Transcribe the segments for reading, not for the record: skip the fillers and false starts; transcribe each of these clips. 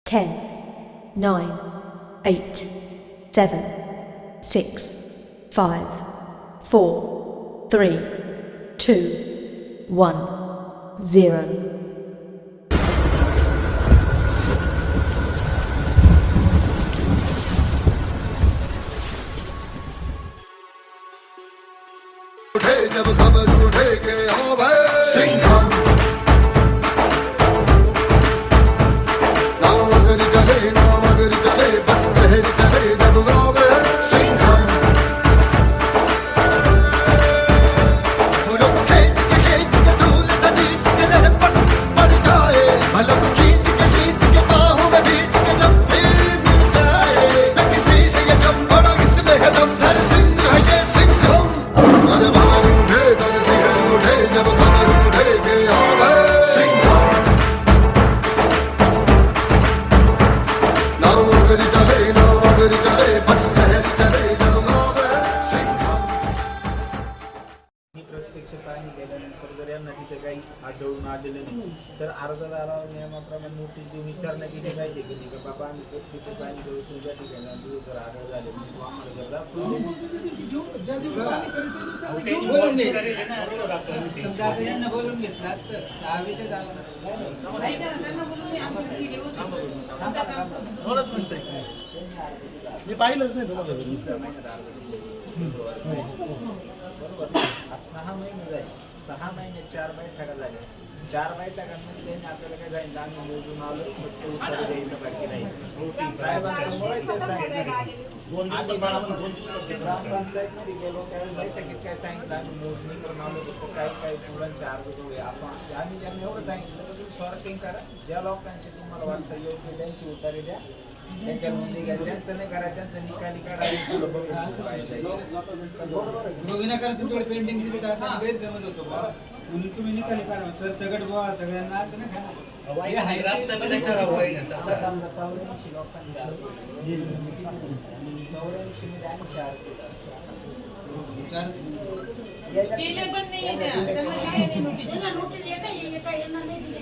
10, 9, 8, 7, 6, 5, 4, 3, 2, 1, 0. जब खबर उठे के हाँ भाई सिंघम ना मगर चले बस लहर चले जब गावे सिंघम पूरा को खींच के धूल तनीच के रह पड़ जाए भला को खींच के बाहों में बीच के जब फिर मिल जाए न किसी से ये कम बड़ा इसमें है दम धर सिंह है ये सिंघम मन भर उठे तन सिहर उठे जब खबर उठे के आवे सिंघम ना मगर चले बस लहर चले जब गावे सिंघम ही प्रत्यक्ष पाहणी केल्यानंतर जर यांना तिथे काही आढळून आलेलं नाही तर अर्जदाराला नियमाप्रमाणे नोटीस देऊन विचारण्यात येते पाहिजे की नाही का बाबा आम्ही तिथे पाहणी करू तुझ्या ठिकाणी तू जर आढळ झाले म्हणजे तू आम्हाला जर दाखवून बोलून घेतलं असतं हा विषय झाला मी पाहिलंच नाही तुम्हाला बरोबर आज 6 महिने झाले 6 महिने 4 बैठका झाल्या 4 बैठकांमध्ये त्यांनी आपल्याला काय सांगितलं आम्ही मोजून आलो फक्त उत्तर द्यायचं बाकी नाही साहेबांसमोर ते सांगितलं ग्रामपंचायतमध्ये गेलो त्यावेळी बैठकीत काय सांगितलं आम्ही मोजणी करून आलो फक्त काही मुलांचे अर्ज करूया आपण आम्ही त्यांनी एवढं सांगितलं तर तुम्ही सॉर्टिंग करा ज्या लोकांचे तुम्हाला वाटतं योग्य त्यांची उतारी द्या त्यांच्या नोंदी घ्या ज्यांचं नाही करा त्यांचं निकाली काढा पुढं बघून विनाकारण तुमच्याकडे पेंटिंग दिसतात आणि गैरसमज होतो तुम्ही निकाली काढा सर सगळं बुवा सगळ्यांना असं नाही खाना समजा 84 लोकांनी 84 मध्ये आणि 4 दिले पण नाही त्यांना नोटीस येता यांना नाही दिले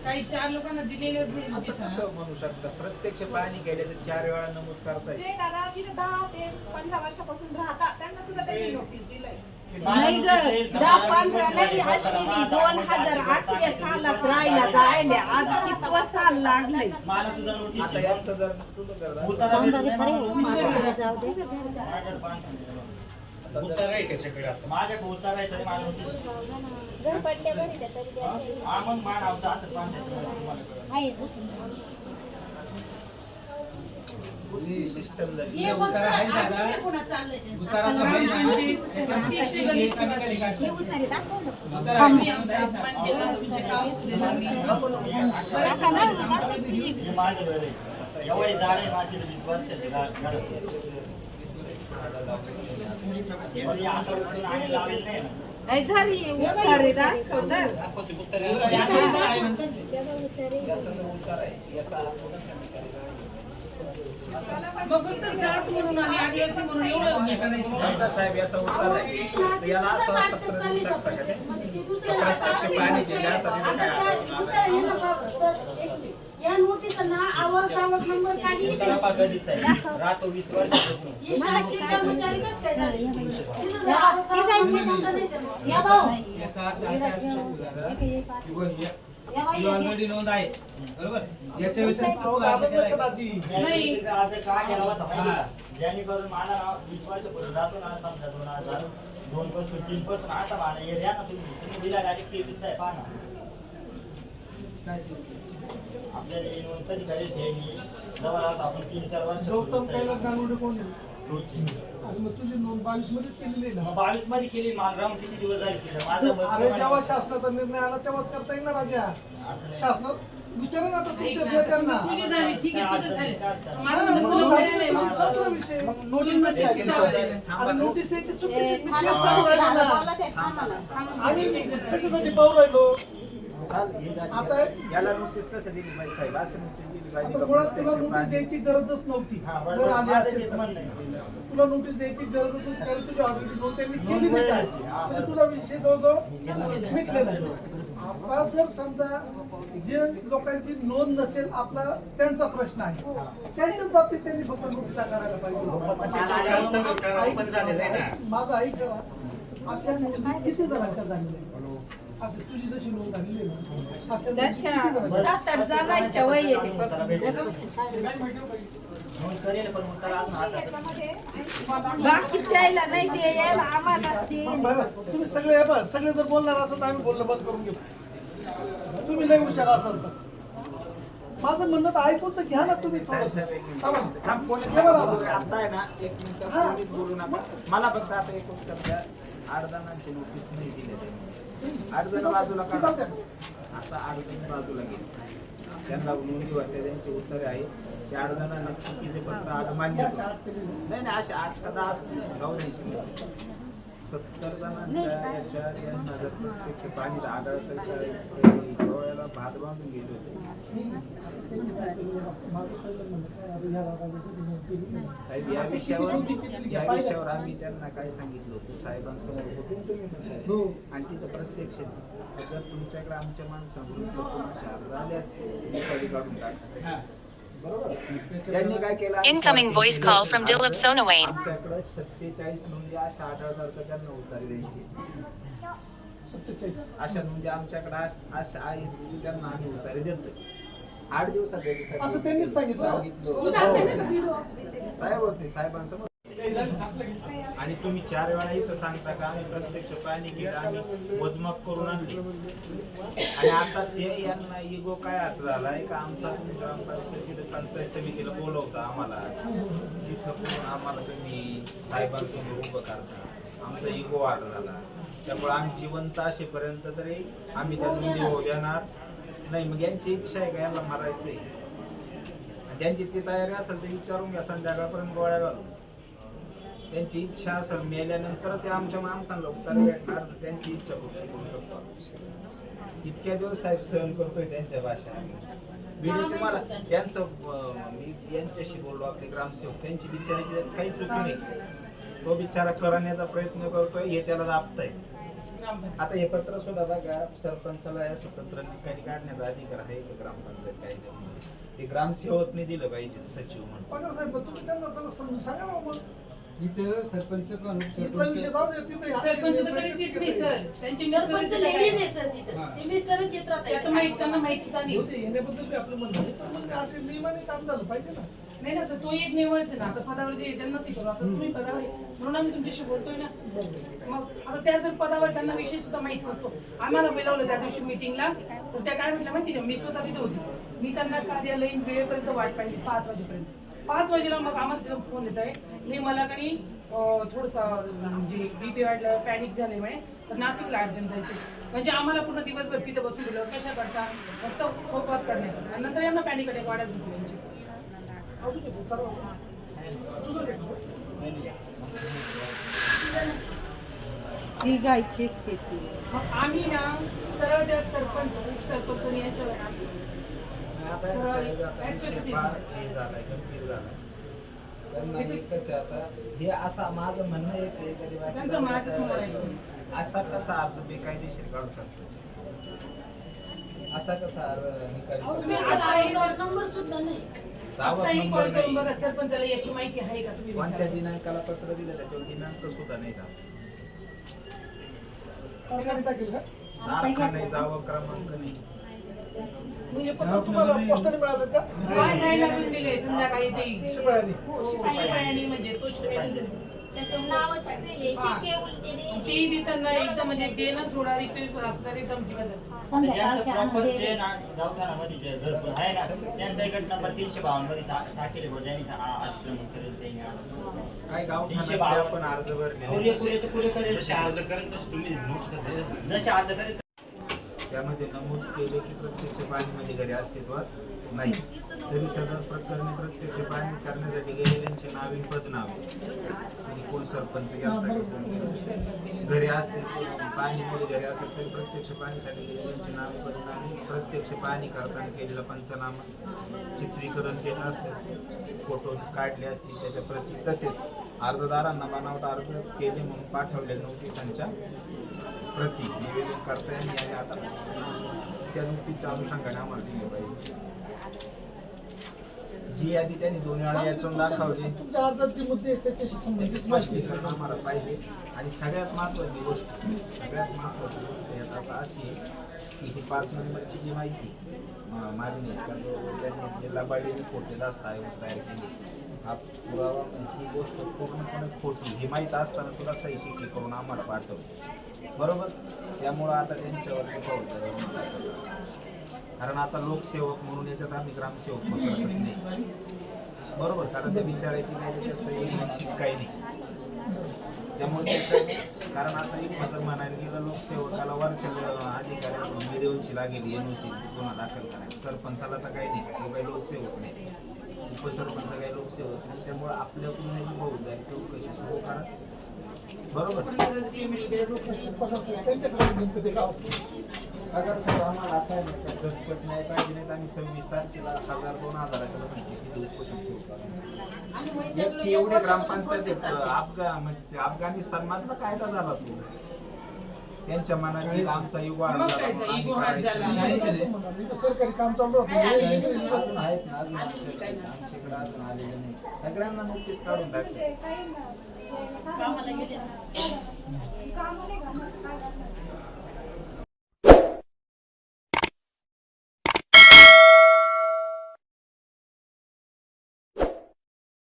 काही 4 लोकांना दिलेलेच नाही असं कसं म्हणू शकता प्रत्यक्ष पाहणी केले तर 4 वेळा नमूद करता जे दादा तिथे 10 ते 15 वर्षापासून राहतात त्यांना सुद्धा त्यांनी नोटीस दिलंय नाही ग 10-15 नाही अश्विनी 2008 सालात राहिला जायला आज कितवा साल लागले आता यांचं जर माझ्या उतार आहे तरी मला नोटीस घर पट्ट्या भरल्या तरी द्यायचे मग मान आवता असं सिस्टम झाली हे उतारा आहे दादा हे पुन्हा चाललंय ते. उतारा तर आहे ना तिसरी गल्लीची भाषा. हे उतारे दाखव ना. उतारा आम्ही आमचा अपमान केला, विषय का उचलला नाही. दाखवा ना, दाखवा की. एवढी झाड आहे माझी 20 वर्षाची धरी उतारे दाखव धर. उत्तर आहे याचा मग फक्त जाट म्हणून आणि आदिवासी म्हणून एवढं हे करायचं. जनता साहेब याचा उत्तर आहे तर याला असं पत्र देऊ शकता का ते प्रत्यक्ष पाणी दिल्यासाठी काय आढळून या नोटीसना आवर सावक नंबर काढी राहतो 20 वर्षापासून ही शासकीय कर्मचारी कसं काय झाले? या भाऊ याचा अर्थ असा असू शकतो दादा की बुवा ही ऑलरेडी नोंद आहे बरोबर याच्या व्यतिरिक्त नाही. जेणेकरून मला 20 वर्षापूर्वी राहतो ना समजा 2002 पासून 3 पासून असा मला हे द्या ना तुम्ही दिला डायरेक्ट 23 आहे पहा ना आपल्याला हे नोंद कधी करायची आहे मी जवळ आता आपण 3-4 वर्ष तुझी नोंद 22 मध्येच केलेली आहे ना 22 मध्ये केली मला राहून किती दिवस झाले की माझं अरे जेव्हा शासनाचा निर्णय आला तेव्हाच करता येईल ना राजा शासनात विचारा ना आता तुमच्या नेत्यांना तुझी झाली ठीक आहे तुझं झालं. हा, माझं मग तुला झाली बोलायला ना, नाही. संपला विषय. नोटीस नशी आली ना. अरे नोटीस द्यायची चुकीची मी तेच सांगू राहिलो ना. आम्ही कशासाठी पाहू राहिलो आता याला नोटीस कसं दिली पाहिजे साहेब असं नोटीस दिली पाहिजे आता का मुळात तुला प्रत्यक्ष नोटीस पाहणी द्यायची गरजच नव्हती जर आली असेल तर. तुला नोटीस द्यायची गरजच नव्हती कारण तुझी ऑलरेडी नोट त्यांनी केली नाही तुझा विषय जवळजवळ मिटलेला आहे आता जर समजा जे लोकांची नोंद नसेल आपला त्यांचा प्रश्न आहे, त्यांच्याच बाबतीत त्यांनी फक्त नोटिसा करायला पाहिजे. माझा ऐक करा, अशा नोंदी किती जणांच्या झालेल्या आहेत? असं तुझी जशी नोंद झालेली आहे ना, अशा नोंदी किती जणांच्या? 7-8 जणांच्या वय येते फक्त. नोंद करेल पण मग त्याला अजून हातात त्याच्यामध्ये बाकीच्याला नाही ते यायला आम्हाला ते तुम्ही सगळे हे बघ, सगळे जर बोलणार असेल तर आम्ही बोलणं बंद करून घेऊ. तुम्ही लय हुशार असाल तर माझं म्हणणं तर ऐकून तर घ्या ना तुम्ही थोडंसं. थांबा. थांब, कोणी हे बघा. आता आहे ना, एक मिनिट कोणीच बोलू नका. मला फक्त आता एक उत्तर द्या. 8 जणांची नोटीस नाही दिली त्यांनी. 8 जण बाजूला काढा. आता 8 जण बाजूला गेले, त्यांना नोंदी होत्या, त्यांची उत्तरे आहेत. त्या 8 जणांना चुकीचे पत्र अमान्य नाही नाही, असे 8 का 10 असतील, जाऊ द्यायचे. 70 जणांच्या याच्या यांना जर प्रत्यक्ष पाणी आढळतं डोळ्याला भात बांधून गेले होते. या विषयावर आम्ही त्यांना काय सांगितलं होतं, साहेबांसमोर होतो आणि तिथं प्रत्यक्ष जर तुमच्याकडे आमच्या माणसांकडून झाले असते काढून टाकतात. त्यांनी काय केलं, Incoming voice call from Dilip Sonawane. आमच्याकडे 47 नोंदी अशा आढळतात का त्यांना उतारी द्यायची. 47 अशा नोंदी आमच्याकडे अशा आहेत, त्यांना आम्ही उतारी देतो. 8 दिवसात असं त्यांनीच सांगितलं. साहेब होते, साहेबांसमोर. आणि तुम्ही 4 वेळा इथं सांगता का आम्ही प्रत्यक्ष पाणी केलं, आम्ही मोजमाप करून आणली. आणि आता ते यांना इगो काय अर्थ झालाय का आमचा ग्रामपंचायतीला पंचायत समितीला बोलवता आम्हाला, तिथं पण आम्हाला तुम्ही साहेबांसमोर उभं करता, आमचा इगो वाढ झाला. त्यामुळे आम्ही जिवंत असेपर्यंत तरी आम्ही त्या नोंदी होऊ देणार नाही. मग यांची इच्छा आहे का यांना मारायचंय, ज्यांची ती तयारी असेल तर विचारून घ्या, संध्याकाळपर्यंत गोळ्या घालून. त्यांची इच्छा असेल मेल्यानंतर ते आमच्या माणसांना उत्तर भेटणार, त्यांची इच्छा पूर्ण करू शकतो. इतक्या दिवस साहेब सहन करतोय त्यांच्या भाषा. व्हिडिओ तुम्हाला त्यांचं मी यांच्याशी बोललो, आपले ग्रामसेवक, त्यांची बिचाराची काही चूक नाही. तो बिचारा करण्याचा प्रयत्न करतोय, हे त्याला दाबताय. आता हे पत्र सुद्धा बघा, सरपंचाला असं पत्र काही काढण्याचा अधिकार आहे का ग्रामपंचायत कायद्यामध्ये? ते ग्रामसेवकने दिलं पाहिजे सचिव म्हणून. पगार साहेब, पण तुम्ही त्यांना त्याला समजून सांगा ना मग. इथं सरपंच पण इथला विषय जाऊ दे, तिथे सरपंच तर कधीच येत नाही सर. त्यांची सरपंच लेडीज आहे सर तिथं. ते मिस्टरच चित्रात आहे. त्यांना माहित सुद्धा नाही. होते येण्याबद्दल बी आपलं म्हणणं आहे, पण मग असे नियमाने काम झालं पाहिजे ना. नाही ना सर, तो एक निवडच आहे ना. आता पदावर जे आहे त्यांनाच करू. आता तुम्ही पदावर आहे म्हणून आम्ही तुमच्याशी बोलतोय ना. मग आता त्या जर पदावर त्यांना विषय सुद्धा माहित नसतो. आम्हाला बोलावलं त्या दिवशी मीटिंगला, तर त्या काय म्हटलं माहिती का, मी स्वतः तिथे होती. मी त्यांना कार्यालयीन वेळेपर्यंत वाट पाहिजे 5 वाजेपर्यंत. 5 वाजेला मग आम्हाला तिथं फोन येत आहे, नाही मला काही थोडंसं म्हणजे बीपी वाढलं, पॅनिक झाले म्हणे, तर नाशिकला अर्जंट जायचं. म्हणजे आम्हाला पूर्ण दिवसभर तिथे बसून दिलं. कशा करता फक्त संवाद करण्यात, आणि नंतर यांना पॅनिक अटॅक वाढत होती यांची. ती गायची शेती. मग आम्ही ना सरळ त्या सरपंच उपसरपंच यांच्यावर आता हे असा माझं म्हणणं त्यांचं मागच आहे, म्हणायचं. असा कसा अर्ज बेकायदेशीर काढू शकतो, असा कसा नंबर सुद्धा नाही. आताही कॉल करून बघा सरपंचाला, याची माहिती आहे का तुम्ही? कोणत्या दिनांकाला पत्र दिलं त्याच्यावर दिनांक सुद्धा नाही टाकेल का? तारखा नाही, जावं क्रमांक नाही. मग हे पत्र तुम्हाला पोस्टाने मिळालं का? नाही लागून दिले संध्याकाळी ते शिपायाची. शिपायानी म्हणजे तो शिपायानी त्याचं नावच आहे शिके उलटे ते देताना एकदम म्हणजे देणं सोडा रिक्वेस्ट असणारी धमकी बदल. ज्यांचं प्रॉपर जे ना दवाखान्यामध्ये जे घरकुल आहे ना, त्यांचा एक नंबर 352 मध्ये टाकेले हो, ज्यांनी अतिक्रमण करेल त्यांनी काही गाव 352 आपण अर्ज भरले पुरेचे पुढे करेल, जसे अर्ज करेल तसे तुम्ही जसे अर्ज करेल त्यामध्ये नमूद केले की प्रत्यक्ष पाणीमध्ये घरी अस्तित्वात नाही, तरी सदर प्रकरणी प्रत्यक्ष पाणी करण्यासाठी गेलेल्यांचे नावीन पदनावे कोण सरपंच घरी असतील, पाणीमध्ये घरी असेल तरी प्रत्यक्ष पाणीसाठी गेलेल्यांचे नावे पदनावे, प्रत्यक्ष पाणी करताना केलेला पंचनामा, चित्रीकरण केलं असेल, फोटो काढले असतील त्याच्या प्रती, तसेच अर्जदारांना बनावट अर्ज केले म्हणून पाठवलेल्या नोटिसांच्या प्रती निवेदन करता येईल आणि आता त्या नोटीसच्या अनुषंगाने आम्हाला दिली पाहिजे. जी यादी त्यांनी 2 वेळा याच्यातून दाखवली तुमच्या अर्जात जे मुद्दे आहेत त्याच्याशी त्याची संबंधित माहिती स्पष्टीकरण आम्हाला पाहिजे. आणि सगळ्यात महत्त्वाची गोष्ट यात आता अशी आहे की ही 5 नंबरची जी माहिती मागणी आहे का जो त्यांनी लबाडीने खोटे दस्तऐवज तयार केली हा पुरावा ही गोष्ट पूर्णपणे खोटी ही माहीत असताना तुला सही शिक्के करून आम्हाला पाठवली बरोबर. त्यामुळं आता त्यांच्यावर फौजदारी गुन्हा दाखल करा. कारण आता लोकसेवक म्हणून याच्यात आम्ही ग्रामसेवक पकडतच नाही बरोबर. कारण त्या विचारायची काय त्याच्यात सही निश्चित काही नाही. त्यामुळे त्याचं कारण आता एक पत्र म्हणायला गेलं लोकसेवकाला वरच्या अधिकाऱ्याला मिळवूनची लागेल NOC गुन्हा दाखल करायला. सरपंचाला तर काही नाही, तो काही लोकसेवक नाही, उपसरपंच काही लोकसेवक नाही. त्यामुळे आपल्याकडून फौजदारी चौकशी सुरू करा बरोबर. त्यांच्याकडे नेमकं ते गाव अगर सर आम्हाला आता झटपट नाही पाहिजे नाही तर आम्ही 26 तारखेला 1000-2000 किती उपोषण सुरू करू. एवढे ग्रामपंचायत म्हणजे अफगाणिस्तान मधला कायदा झाला तो त्यांच्या मनात आमचा युवा सरकारी काम चालू अजून आहेत ना अजून आमच्याकडे अजून आलेले नाही. सगळ्यांना नोटीस काढून टाकते.